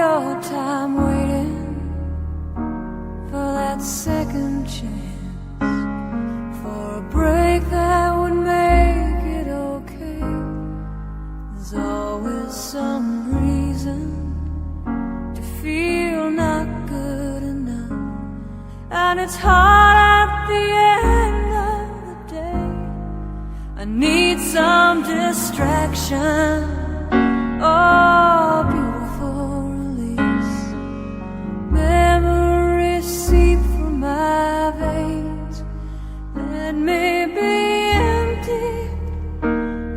your time waiting for that second chance, for a break that would make it okay. There's always some reason to feel not good enough, and it's hard at the end of the day. I need some distraction, oh, beautiful release. Memories seep through my veins. Let me be empty,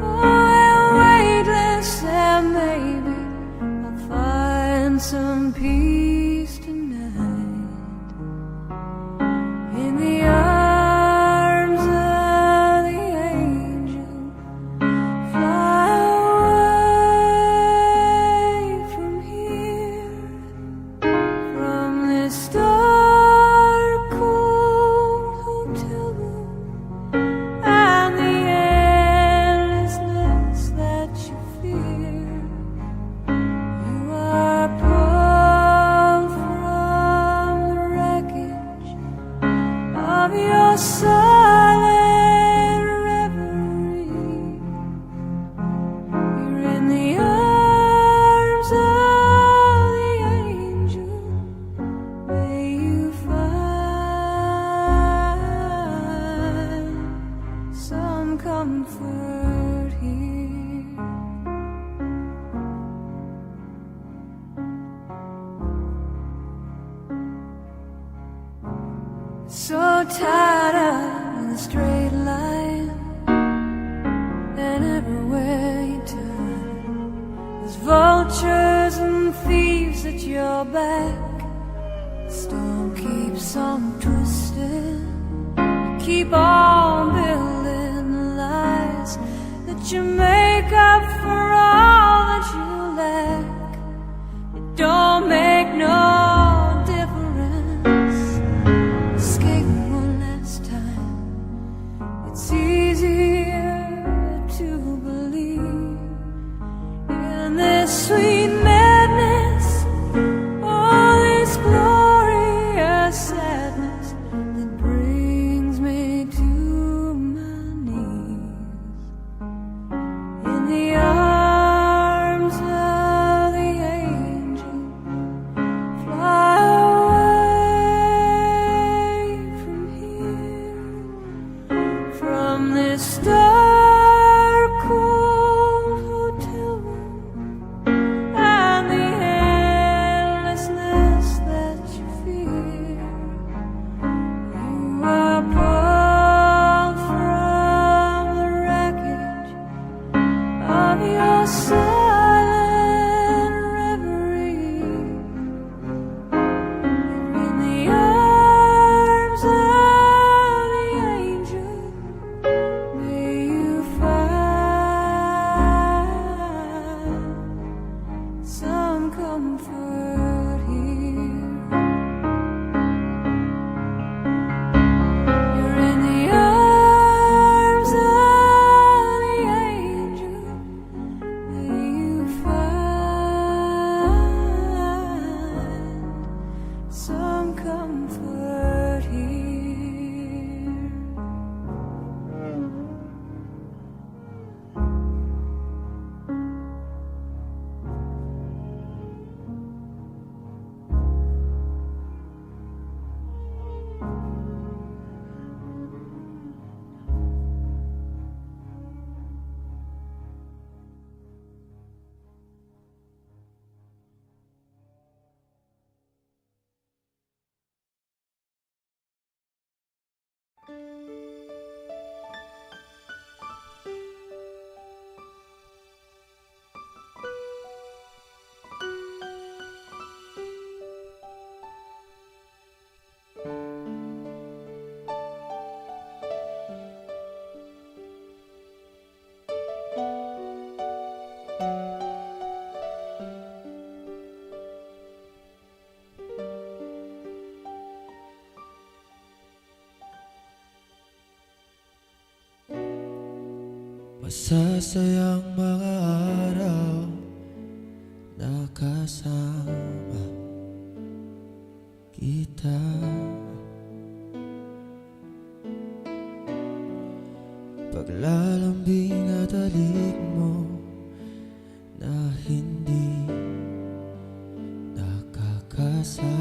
oh, weightless, and maybe I'll find some peace tonight in the arms of the angel. Fly away from here, from this dark, cold hotel room and the endlessness that you fear. You are pulled from the wreckage of your silent reverie. You're in the arms of the angel. May you find some comfort here. So tired of the straight line, and everywhere you turn, there's vultures and thieves at your back. The storm keeps on twisting. You keep on building the lies that you make up for all that you lack. It don't make no difference. Escape one last time. It's easier to believe in this sweet madness, all this glorious sadness that brings me to my knees in the arms of the angel. Fly away from here, from this dark, cold hotel room and the endlessness that you fear. You are pulled from the wreckage of your silent reverie. You're in the arms of the angel. May you find some comfort here. You're in the arms of the angel. May you find some comfort here. Masasayang mga araw na kasama kita. Paglalambing at halik mo na hindi nakakasa,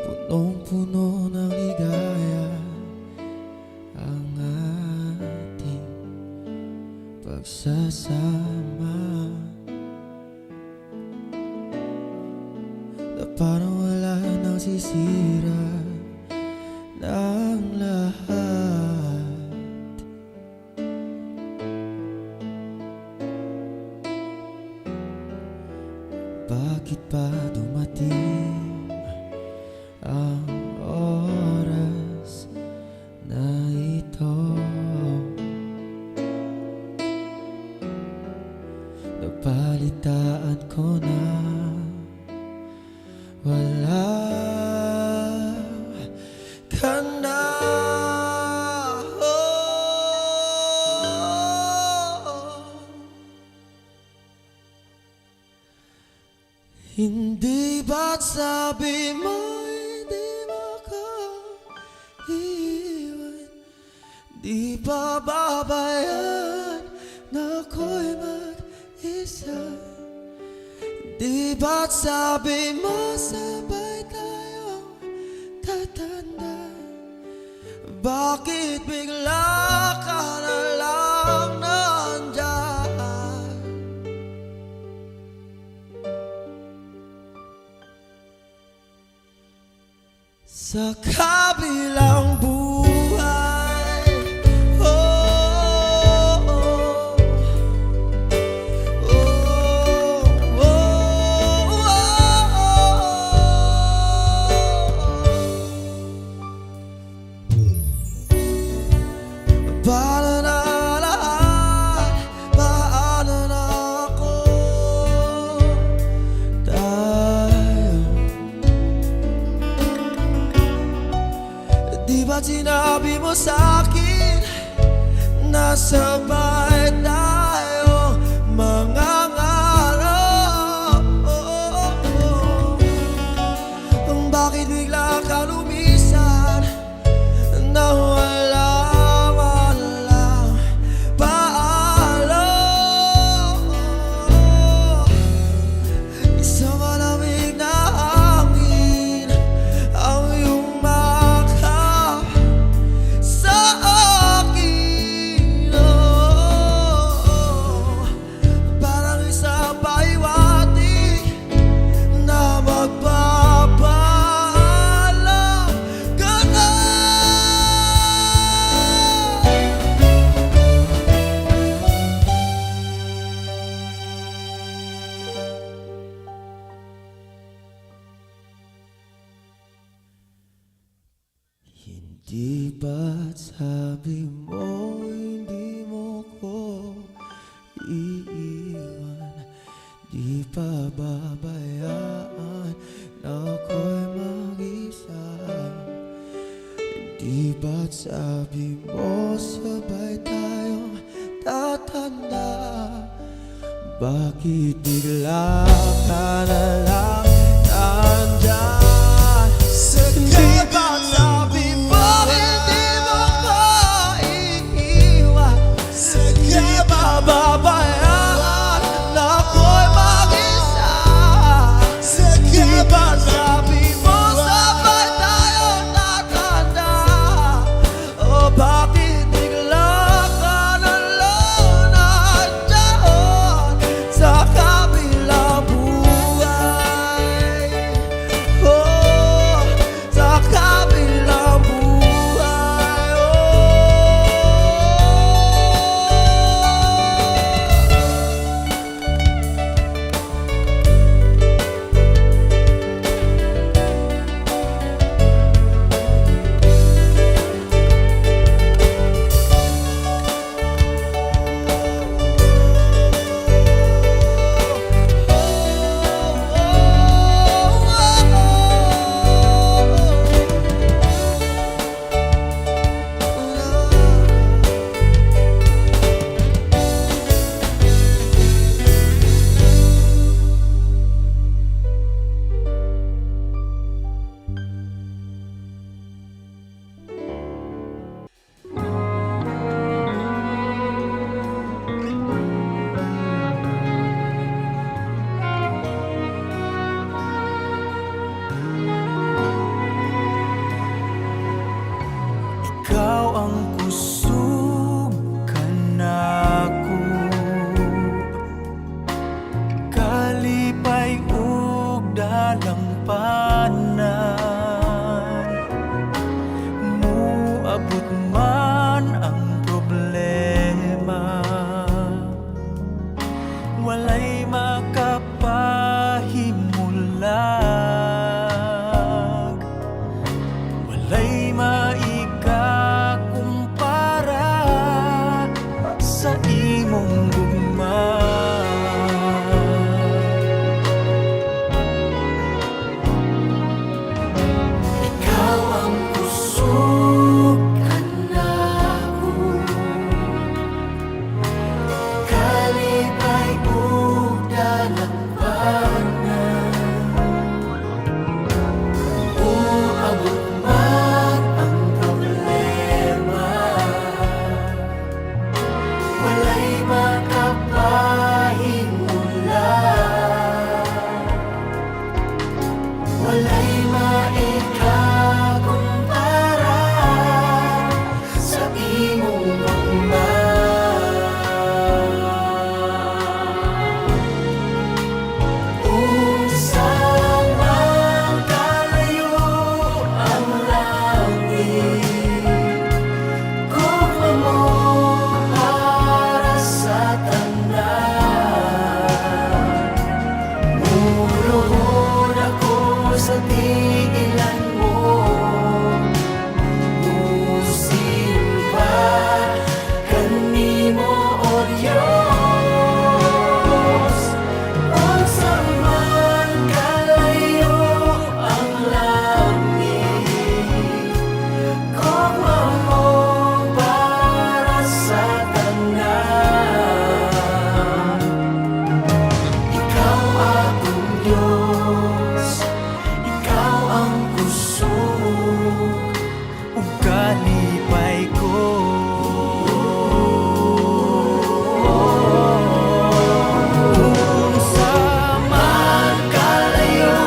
punong-puno ng ligaya ang ating pagsasama, na parang wala nang sisira ng lahat. Bakit pa dumating ang oras na ito? Napalitaan ko na wala ka na. Hindi ba't sabi mo hindi makaiwan? Di ba babayan na ako'y mag-isa? Di ba't sabi mo sabay tayong tatanda? Bakit bigla ka na lang nandyan? Sa kabilang buhay, oh, oh, oh, oh, oh, paano na lahat? Paano na ako? Di ba't sinabi mo sa'kin na sabay tayong mangangarap? Bakit bigla ka lumisan na walang paalam? Isang malamig na hangin ang iyong di ba't sabi mo hindi mo ko iiwan? Di pa babayaan na ako'y mag-isa? Di ba't sabi mo sabay tayong tatanda? Bakit bigla ka na lang nandyan? Di ba't sabi mo babayaan na ako'y mag-isa? Di ba sabi mo sabay tayong tatanda? O bakit bigla ka na lang nandyan sa kabilang buhay? dalampanan, muabot man ang problema, walay makapahimulag, walay maikakumpara sa imong gugma. Ikaw ang kusog kanako, kalipay ug dalampanan, uabot man ang problema, walay makapahimulan, walay maikakumpara sa imong gugma. Unsa man kalayo ang langit, gugma mo para sa tanan. Muluhod ako sa tiilan mo, musimba kanimo, O Diyos. Unsa man kalayo ang langit, gugma mo para sa tanan. Ikaw akong Diyos, ikaw ang kusog ug kalipay ko. Unsa man kalayo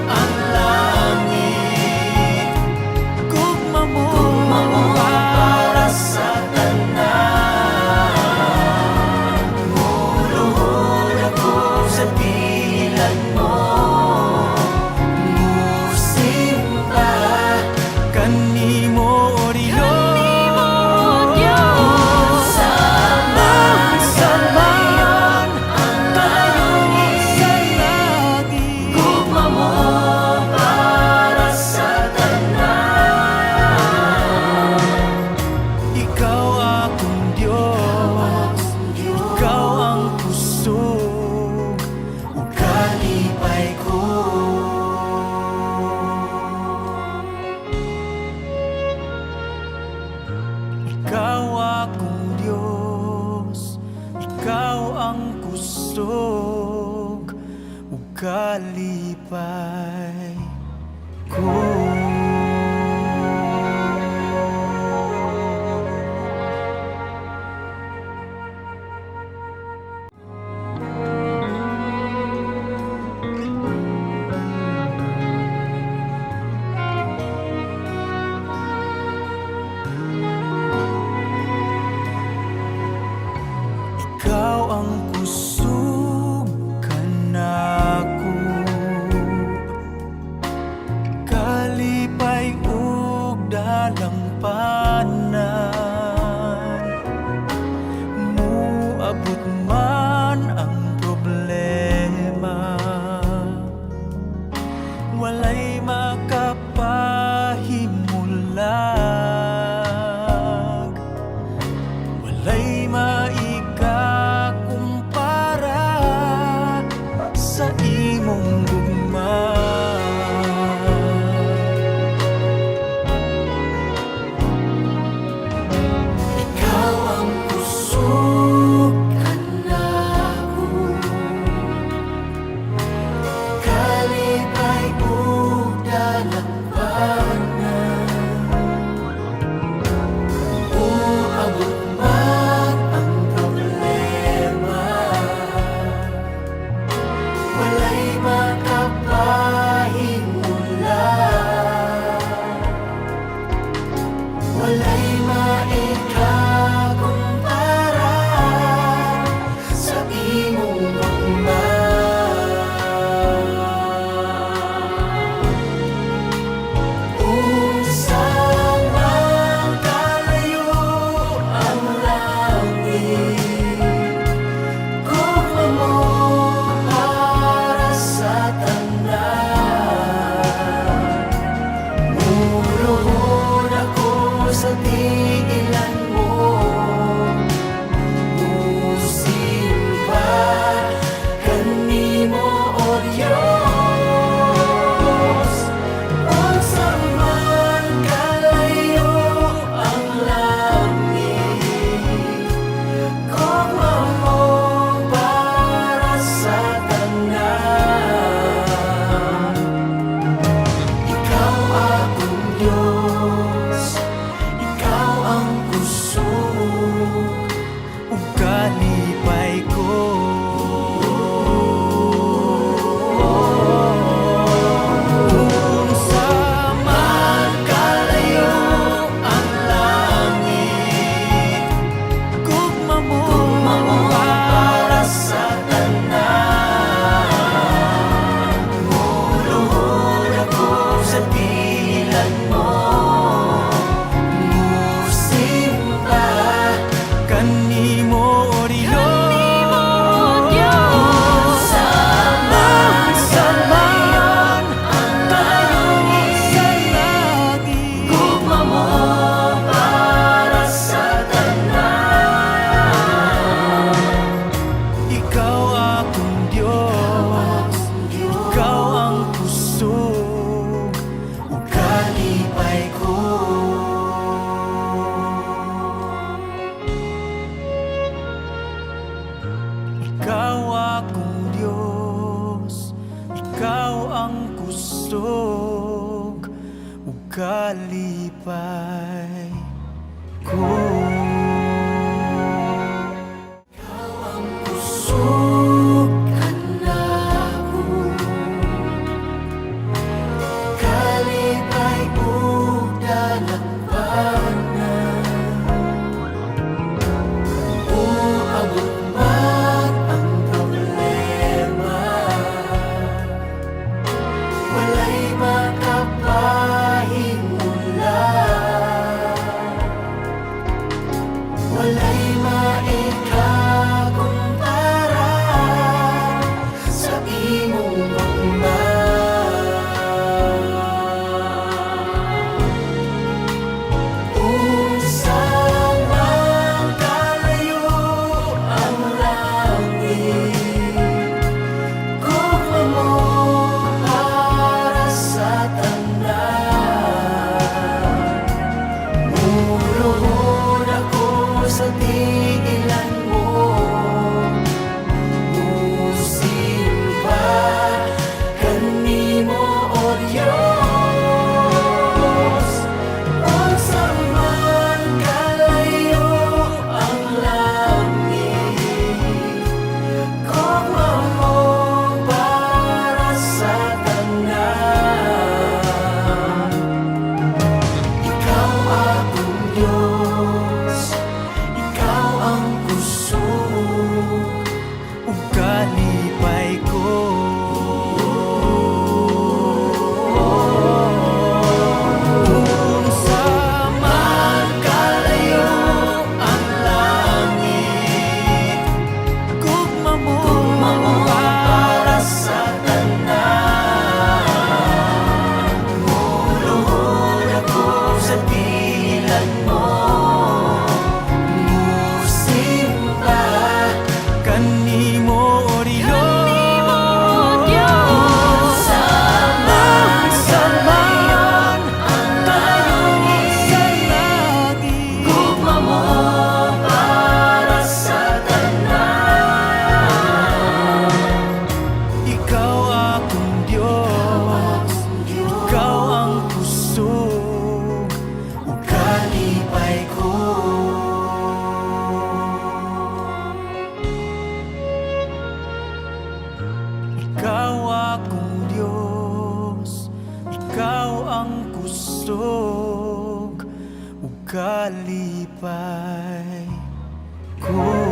ang langit, gugma mo para sa tanan. Muluhod ako sa tiilan mo, musimba kanimo, O Diyos. Sa man ang langit, gugma mo para sa tanan. Ikaw akong Diyos, ikaw ang kusog ug kalipay ko. Ikaw akong Diyos, ikaw ang kusog ug kalipay ko. Ikaw ang kusog kanako, kalipay ug dalampanan, muabot man ang problema, walay makapahimulag, walay maikakumpara sa imong gugma. Ikaw ang kusog kanako, kalipay ug dalampanan, uabot man ang problema, walay makapahimulan, walay maikakumpara sa imong gugma. ang kusog ug kalipay ko. Kusog ka na ko, kalipay ug dalagpanan. Uabot man ang problema, walay makapahimulan, walay maikakumpara sa imong gugma. Unsa man kalayo ang langit, gugma mo para sa tanan. Muluhod ako sa tigilan mo, musimba kanimo o Diyos. Unsa man kalayo ang langit, gugma mo para sa tanan. Ikaw akong Diyos, ikaw ang kusog ug kalipay ko. Unsa man kalayo ang langit, gugma mo para sa tanan. Muluhod ako sa tigilan mo, musimba kanimo o Diyos. sa man kalayo ang langit, gugma mo para sa tanan. Ikaw akong Diyos, ikaw ang kusog ug kalipay ko. Ikaw akong Diyos, ikaw ang kusog ug kalipay ko.